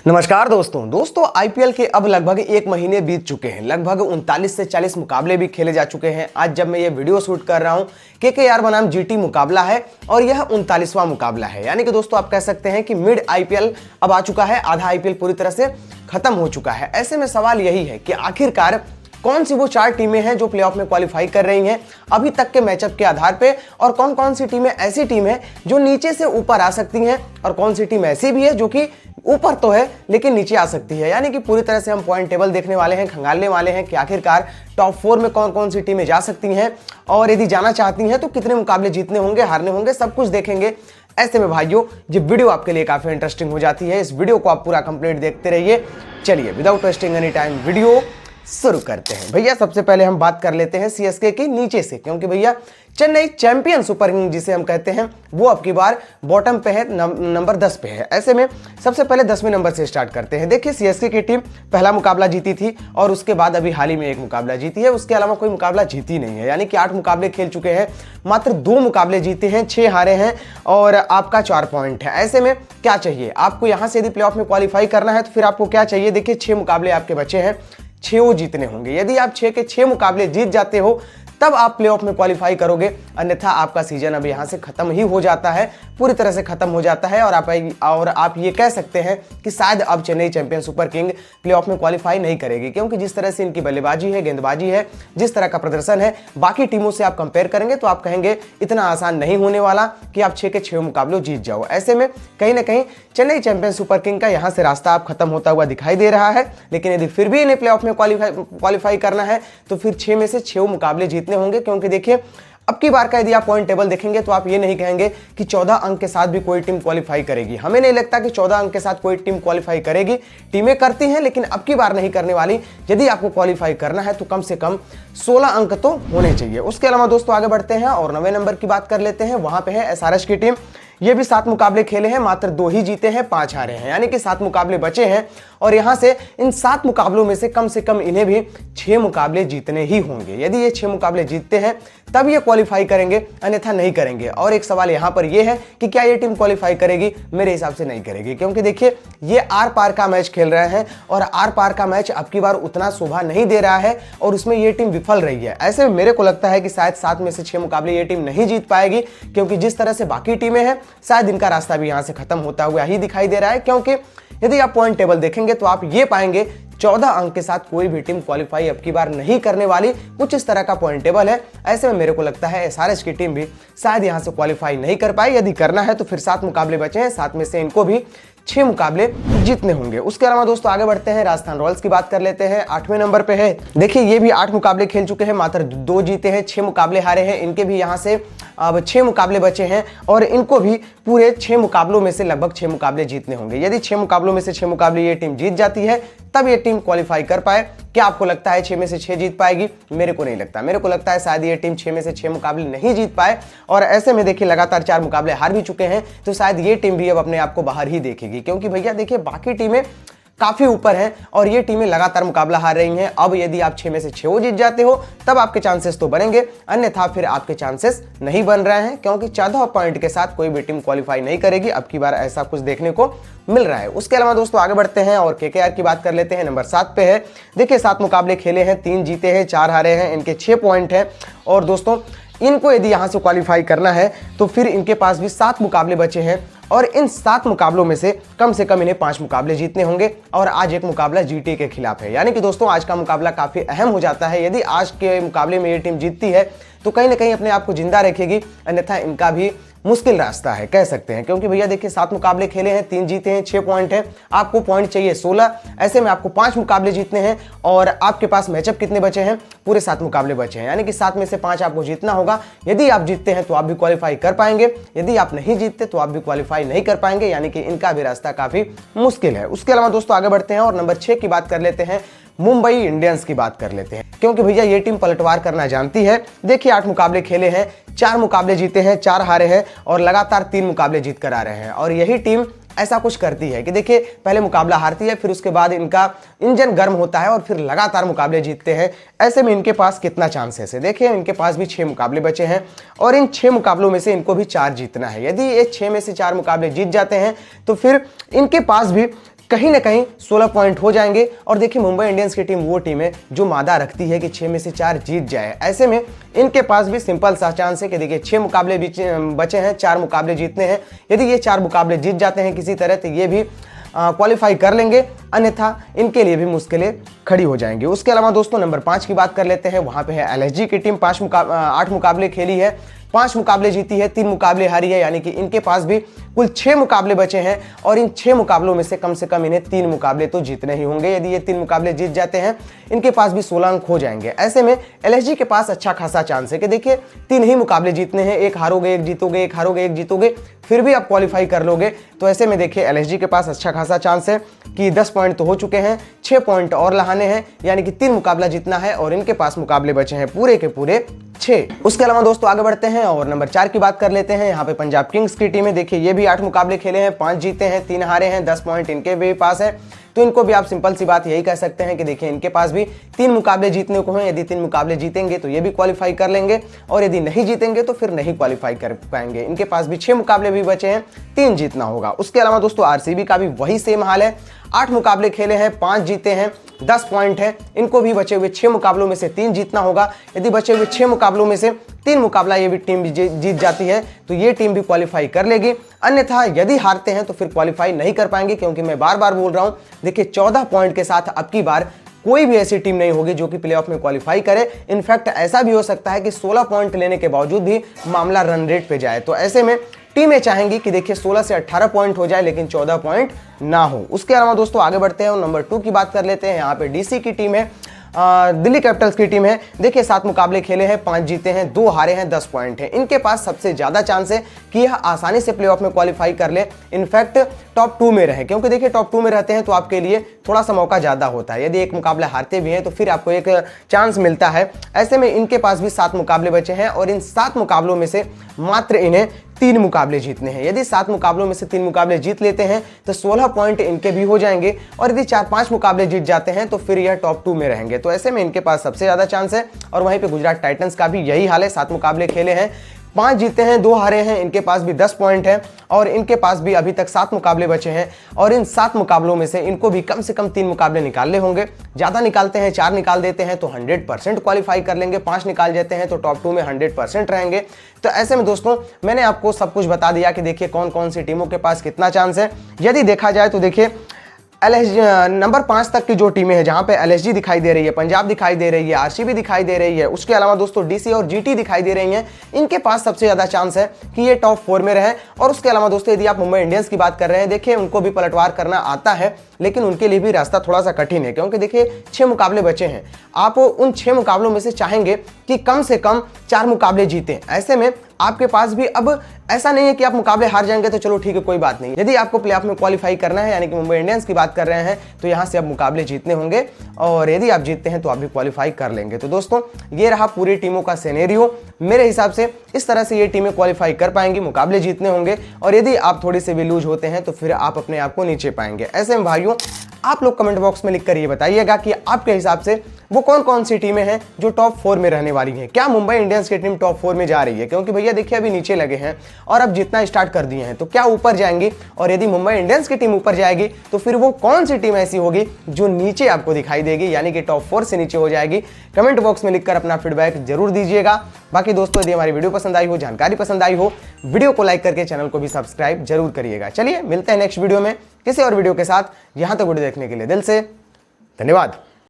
नमस्कार दोस्तों आईपीएल के अब लगभग एक महीने बीत चुके हैं। लगभग 39 से 40 मुकाबले भी खेले जा चुके हैं। आज जब मैं ये वीडियो शूट कर रहा हूं, केकेआर बनाम जीटी मुकाबला है और यह 39वां मुकाबला है। यानी कि दोस्तों आप कह सकते हैं कि मिड आईपीएल अब आ चुका है, आधा आईपीएल पूरी तरह से खत्म हो चुका है। ऐसे में सवाल यही है कि आखिरकार कौन सी वो 4 टीमें हैं जो प्लेऑफ में क्वालिफाई कर रही हैं अभी तक के मैचअप के आधार पे, और कौन कौन सी टीमें ऐसी टीम है जो नीचे से ऊपर आ सकती हैं, और कौन सी टीम ऐसी भी है जो कि ऊपर तो है लेकिन नीचे आ सकती है। यानी कि पूरी तरह से हम पॉइंट टेबल देखने वाले हैं, खंगालने वाले हैं कि आखिरकार टॉप 4 में कौन कौन सी टीमें जा सकती हैं, और यदि जाना चाहती हैं तो कितने मुकाबले जीतने होंगे, हारने होंगे, सब कुछ देखेंगे। ऐसे में भाइयों ये वीडियो आपके लिए काफी इंटरेस्टिंग हो जाती है। इस वीडियो को आप पूरा कंप्लीट देखते रहिए। चलिए without wasting any time video शुरू करते हैं। भैया सबसे पहले हम बात कर लेते हैं सीएसके की नीचे से, क्योंकि भैया चेन्नई चैंपियन सुपर किंग जिसे हम कहते हैं वो अब की बार बॉटम पे है, नंबर 10 पे है। ऐसे में सबसे पहले 10वें नंबर से स्टार्ट करते हैं। देखिए सीएसके की टीम पहला मुकाबला जीती थी और उसके बाद अभी हाल ही में एक मुकाबला जीती है, उसके अलावा कोई मुकाबला जीती नहीं है। यानी कि 8 मुकाबले खेल चुके हैं, मात्र 2 मुकाबले जीते हैं, 6 हारे हैं और आपका 4 पॉइंट है। ऐसे में क्या चाहिए आपको, यहां से यदि प्लेऑफ में क्वालिफाई करना है तो फिर आपको क्या चाहिए। देखिए 6 मुकाबले आपके बचे हैं, 6 जीतने होंगे। यदि आप 6 के 6 मुकाबले जीत जाते हो तब आप प्लेऑफ में क्वालिफाई करोगे, अन्यथा आपका सीजन अब यहां से खत्म ही हो जाता है, पूरी तरह से खत्म हो जाता है। और आप ये कह सकते हैं कि शायद अब Chennai champion super king playoff में क्वालिफाई नहीं करेगी, क्योंकि जिस तरह से इनकी बल्लेबाजी है, गेंदबाजी है, जिस तरह का प्रदर्शन है, बाकी टीमों से आप कंपेयर करेंगे तो आप कहेंगे इतना आसान नहीं होने वाला कि आप 6 के 6 मुकाबले जीत जाओ। ऐसे में कहीं ना कहीं चेन्नई चैंपियन सुपर किंग का यहां से रास्ता आप खत्म होता हुआ दिखाई दे रहा है। लेकिन यदि फिर भी इन्हें प्लेऑफ में क्वालिफाई करना है तो फिर 6 में से 6 मुकाबले जीतने होंगे, क्योंकि देखिए अब की बार का यदि आप पॉइंट टेबल देखेंगे तो आप ये नहीं कहेंगे कि 14 अंक के साथ भी कोई टीम क्वालिफाई करेगी। हमें नहीं लगता कि 14 अंक के साथ कोई टीम क्वालिफाई करेगी। टीमें करती हैं लेकिन अब की बार नहीं करने वाली। यदि आपको क्वालिफाई करना है तो कम से कम 16 अंक तो होने चाहिए। उसके अलावा दोस्तों आगे बढ़ते हैं और 9वें नंबर की बात कर लेते हैं। वहां पे है एसआरएच की टीम। ये भी 7 मुकाबले खेले हैं, मात्र 2 ही जीते हैं, 5 हारे हैं। यानी कि 7 मुकाबले बचे हैं और यहां से इन 7 मुकाबलों में से कम इन्हें भी 6 मुकाबले जीतने ही होंगे। यदि ये 6 मुकाबले जीतते हैं तब ये क्वालिफाई करेंगे, अन्यथा नहीं करेंगे। और एक सवाल यहां पर ये है कि क्या ये टीम क्वालिफाई करेगी? मेरे हिसाब से नहीं करेगी, क्योंकि देखिए ये आर पार का मैच खेल रहे हैं और आर पार का मैच अब की बार उतना शोभा नहीं दे रहा है और उसमें ये टीम विफल रही है। ऐसे में मेरे को लगता है कि शायद 7 में से 6 मुकाबले ये टीम नहीं जीत पाएगी, क्योंकि जिस तरह से बाकी टीमें हैं शायद इनका रास्ता भी यहां से खत्म होता हुआ ही दिखाई दे रहा है। क्योंकि यदि आप पॉइंट टेबल देखेंगे तो आप ये पाएंगे 14 अंक के साथ कोई भी टीम क्वालिफाई अब की बार नहीं करने वाली, कुछ इस तरह का पॉइंट टेबल है। ऐसे में मेरे को लगता है एसआरएच की टीम भी शायद यहां से क्वालिफाई नहीं कर पाए। यदि करना है तो फिर 7 मुकाबले बचे हैं, 7 में से इनको भी 6 मुकाबले जीतने होंगे। उसके अलावा दोस्तों आगे बढ़ते हैं, राजस्थान रॉयल्स की बात कर लेते हैं। 8वें नंबर पे है। देखिए ये भी 8 मुकाबले खेल चुके हैं, मात्र 2 जीते हैं, 6 मुकाबले हारे हैं। इनके भी यहां से अब 6 मुकाबले बचे हैं और इनको भी पूरे 6 मुकाबलों में से लगभग 6 मुकाबले जीतने होंगे। यदि 6 मुकाबलों में से 6 मुकाबले ये टीम जीत जाती है तब ये टीम क्वालिफाई कर पाए। क्या आपको लगता है 6 में से 6 जीत पाएगी? मेरे को नहीं लगता। मेरे को लगता है शायद ये टीम 6 में से 6 मुकाबले नहीं जीत पाए। और ऐसे में देखिए लगातार 4 मुकाबले हार भी चुके हैं, तो शायद ये टीम भी अब अपने आप को बाहर ही देखेगी, क्योंकि भैया देखिए बाकी टीमें काफी ऊपर हैं और ये टीमें लगातार मुकाबला हार रही हैं। अब यदि आप 6 में से 6 जीत जाते हो तब आपके चांसेस तो बनेंगे, अन्यथा फिर आपके चांसेस नहीं बन रहे हैं, क्योंकि 14 पॉइंट के साथ कोई भी टीम क्वालिफाई नहीं करेगी। अब की बार ऐसा कुछ देखने को मिल रहा है। उसके अलावा दोस्तों आगे बढ़ते हैं और केकेआर की बात कर लेते हैं। नंबर 7 पे है। देखिए 7 मुकाबले खेले हैं, 3 जीते हैं, 4 हारे हैं, इनके 6 पॉइंट हैं। और दोस्तों इनको यदि यहां से क्वालिफाई करना है तो फिर इनके पास भी 7 मुकाबले बचे हैं और इन 7 मुकाबलों में से कम इन्हें 5 मुकाबले जीतने होंगे। और आज एक मुकाबला जीटी के खिलाफ है। यानी कि दोस्तों आज का मुकाबला काफी अहम हो जाता है। यदि आज के मुकाबले में ये टीम जीतती है तो कहीं ना कहीं अपने आप को जिंदा रखेगी, अन्यथा इनका भी मुश्किल रास्ता है कह सकते हैं। क्योंकि भैया देखिए 7 मुकाबले खेले हैं, 3 जीते हैं, 6 पॉइंट हैं, आपको पॉइंट चाहिए 16। ऐसे में आपको 5 मुकाबले जीतने हैं और आपके पास मैचअप कितने बचे हैं? पूरे 7 मुकाबले बचे हैं। यानी कि 7 में से 5 आपको जीतना होगा। यदि आप जीतते हैं तो आप भी क्वालिफाई कर पाएंगे, यदि आप नहीं जीतते तो आप भी क्वालिफाई नहीं कर पाएंगे। यानी कि इनका भी रास्ता काफी मुश्किल है। उसके अलावा दोस्तों आगे बढ़ते हैं और नंबर 6 की बात कर लेते हैं। मुंबई इंडियंस की बात कर लेते हैं, क्योंकि भैया ये टीम पलटवार करना जानती है। देखिए 8 मुकाबले खेले हैं, 4 मुकाबले जीते हैं, 4 हारे हैं और लगातार 3 मुकाबले जीत कर आ रहे हैं। और यही टीम ऐसा कुछ करती है कि देखिए पहले मुकाबला हारती है, फिर उसके बाद इनका इंजन गर्म होता है और फिर लगातार मुकाबले जीतते हैं। ऐसे में इनके पास कितना चांसेस है? देखिए इनके पास भी 6 मुकाबले बचे हैं और इन 6 मुकाबलों में से इनको भी 4 जीतना है। यदि ये 6 में से 4 मुकाबले जीत जाते हैं तो फिर इनके पास भी कहीं ना कहीं 16 पॉइंट हो जाएंगे। और देखिए मुंबई इंडियंस की टीम वो टीम है जो मादा रखती है कि 6 में से 4 जीत जाए। ऐसे में इनके पास भी सिंपल सा चांस है कि देखिए 6 मुकाबले बचे हैं, 4 मुकाबले जीतने हैं। यदि ये 4 मुकाबले जीत जाते हैं किसी तरह तो ये भी क्वालिफाई कर लेंगे, अन्यथा इनके लिए भी मुश्किलें खड़ी हो जाएंगी। उसके अलावा दोस्तों नंबर 5 की बात कर लेते हैं। वहां पे है एलएसजी की टीम। 8 मुकाबले खेली है, 5 मुकाबले जीती है, 3 मुकाबले हारी है, यानी कि इनके पास भी कुल 6 मुकाबले बचे हैं और इन 6 मुकाबलों में से कम इन्हें 3 मुकाबले तो जीतने ही होंगे। यदि ये 3 मुकाबले जीत जाते हैं इनके पास भी 16 अंक हो जाएंगे। ऐसे में एलएसजी के पास अच्छा खासा चांस है कि देखिए 3 ही मुकाबले जीतने हैं, एक हारोगे एक जीतोगे, एक हारोगे एक जीतोगे, फिर भी आप क्वालिफाई कर लोगे। तो ऐसे में देखिए एलएसजी के पास अच्छा खासा चांस है कि 10 पॉइंट तो हो चुके हैं, 6 पॉइंट और लहाने हैं, यानी कि 3 मुकाबला जीतना है और इनके पास मुकाबले बचे हैं पूरे के पूरे 6। उसके अलावा दोस्तों आगे बढ़ते हैं और नंबर 4 की बात कर लेते हैं। यहाँ पे पंजाब किंग्स की टीम है। देखिए ये भी 8 मुकाबले खेले हैं, 5 जीते हैं, 3 हारे हैं, 10 पॉइंट इनके भी पास है। तो इनको भी आप सिंपल सी बात यही कह सकते हैं कि देखिए इनके पास भी 3 मुकाबले जीतने को हैं। यदि 3 मुकाबले जीतेंगे तो ये भी क्वालिफाई कर लेंगे और यदि नहीं जीतेंगे तो फिर नहीं क्वालिफाई कर पाएंगे। इनके पास भी 6 मुकाबले भी बचे हैं, 3 जीतना होगा। उसके अलावा दोस्तों आरसीबी का भी वही सेम हाल है, 8 मुकाबले खेले हैं, 5 जीते हैं, 10 पॉइंट है। इनको भी बचे हुए 6 मुकाबलों में से 3 जीतना होगा। यदि बचे हुए 6 मुकाबलों में से 3 मुकाबला ये भी टीम जीत जाती है तो ये टीम भी क्वालिफाई कर लेगी, अन्यथा यदि हारते हैं तो फिर क्वालिफाई नहीं कर पाएंगे। क्योंकि मैं बार बार बोल रहा हूं, देखिए 14 पॉइंट के साथ अब की बार कोई भी ऐसी टीम नहीं होगी जो कि प्लेऑफ में क्वालिफाई करे। इनफैक्ट ऐसा भी हो सकता है कि 16 पॉइंट लेने के बावजूद भी मामला रन रेट पे जाए। तो ऐसे में टीमें चाहेंगी कि देखिए 16 से 18 पॉइंट हो जाए लेकिन 14 पॉइंट ना हो। उसके अलावा दोस्तों आगे बढ़ते हैं और नंबर 2 की बात कर लेते हैं। यहाँ पे डीसी की टीम है, दिल्ली कैपिटल्स की टीम है। देखिए 7 मुकाबले खेले हैं, 5 जीते हैं, 2 हारे हैं, 10 पॉइंट है। इनके पास सबसे ज्यादा चांस है कि यह आसानी से प्लेऑफ में क्वालिफाई कर ले, इनफैक्ट टॉप 2 में रहे। क्योंकि देखिए टॉप 2 में रहते हैं तो आपके लिए थोड़ा सा मौका ज्यादा होता है। यदि एक मुकाबला हारते भी हैं तो फिर आपको एक चांस मिलता है। ऐसे में इनके पास भी 7 मुकाबले बचे हैं और इन 7 मुकाबलों में से मात्र इन्हें 3 मुकाबले जीतने हैं। यदि 7 मुकाबलों में से 3 मुकाबले जीत लेते हैं तो 16 पॉइंट इनके भी हो जाएंगे और यदि 4-5 मुकाबले जीत जाते हैं तो फिर यह टॉप 2 में रहेंगे। तो ऐसे में इनके पास सबसे ज्यादा चांस है। और वहीं पे गुजरात टाइटंस का भी यही हाल है, 7 मुकाबले खेले हैं, 5 जीते हैं, 2 हारे हैं, इनके पास भी 10 पॉइंट है और इनके पास भी अभी तक 7 मुकाबले बचे हैं और इन 7 मुकाबलों में से इनको भी कम से कम 3 मुकाबले निकालने होंगे। ज्यादा निकालते हैं, 4 निकाल देते हैं तो 100% क्वालिफाई कर लेंगे, 5 निकाल देते हैं तो टॉप 2 में 100% रहेंगे। तो ऐसे में दोस्तों मैंने आपको सब कुछ बता दिया कि देखिए कौन कौन सी टीमों के पास कितना चांस है। यदि देखा जाए तो देखिए नंबर 5 तक की जो टीमें हैं, जहां पे एलएसजी दिखाई दे रही है, पंजाब दिखाई दे रही है, आरसीबी दिखाई दे रही है, उसके अलावा दोस्तों डीसी और जीटी दिखाई दे रही हैं, इनके पास सबसे ज्यादा चांस है कि ये टॉप 4 में रहे। और उसके अलावा दोस्तों यदि आप मुंबई इंडियंस की बात कर रहे हैं, देखिए उनको भी पलटवार करना आता है लेकिन उनके लिए भी रास्ता थोड़ा सा कठिन है। क्योंकि देखिए 6 मुकाबले बचे हैं, आप उन 6 मुकाबलों में से चाहेंगे कि कम से कम 4 मुकाबले जीतें। ऐसे में आपके पास भी अब ऐसा नहीं है कि आप मुकाबले हार जाएंगे तो चलो ठीक है कोई बात नहीं। यदि आपको प्लेऑफ में क्वालिफाई करना है, यानी कि मुंबई इंडियंस की बात कर रहे हैं, तो यहां से अब मुकाबले जीतने होंगे और यदि आप जीतते हैं तो आप भी क्वालिफाई कर लेंगे। तो दोस्तों ये रहा पूरी टीमों का सिनेरियो। मेरे हिसाब से इस तरह से ये टीमें क्वालिफाई कर पाएंगी, मुकाबले जीतने होंगे और यदि आप थोड़े से भी लूज होते हैं तो फिर आप अपने आप को नीचे पाएंगे। ऐसे में भाइयों आप लोग कमेंट बॉक्स में लिखकर ये बताइएगा कि आपके हिसाब से वो कौन कौन सी टीमें हैं जो टॉप 4 में रहने वाली हैं। क्या मुंबई इंडियंस की टीम टॉप 4 में जा रही है? क्योंकि भैया देखिए अभी नीचे लगे हैं और अब जितना स्टार्ट कर दिए हैं, तो क्या ऊपर जाएंगी? और यदि मुंबई इंडियंस की टीम ऊपर जाएगी तो फिर वो कौन सी टीम ऐसी होगी जो नीचे आपको दिखाई देगी, यानी कि टॉप 4 से नीचे हो जाएगी? कमेंट बॉक्स में लिखकर अपना फीडबैक जरूर दीजिएगा। बाकी दोस्तों यदि हमारी वीडियो पसंद आई हो, जानकारी पसंद आई हो, वीडियो को लाइक करके चैनल को भी सब्सक्राइब जरूर करिएगा। चलिए मिलते हैं नेक्स्ट वीडियो में किसी और वीडियो के साथ। यहां तक वीडियो देखने के लिए दिल से धन्यवाद।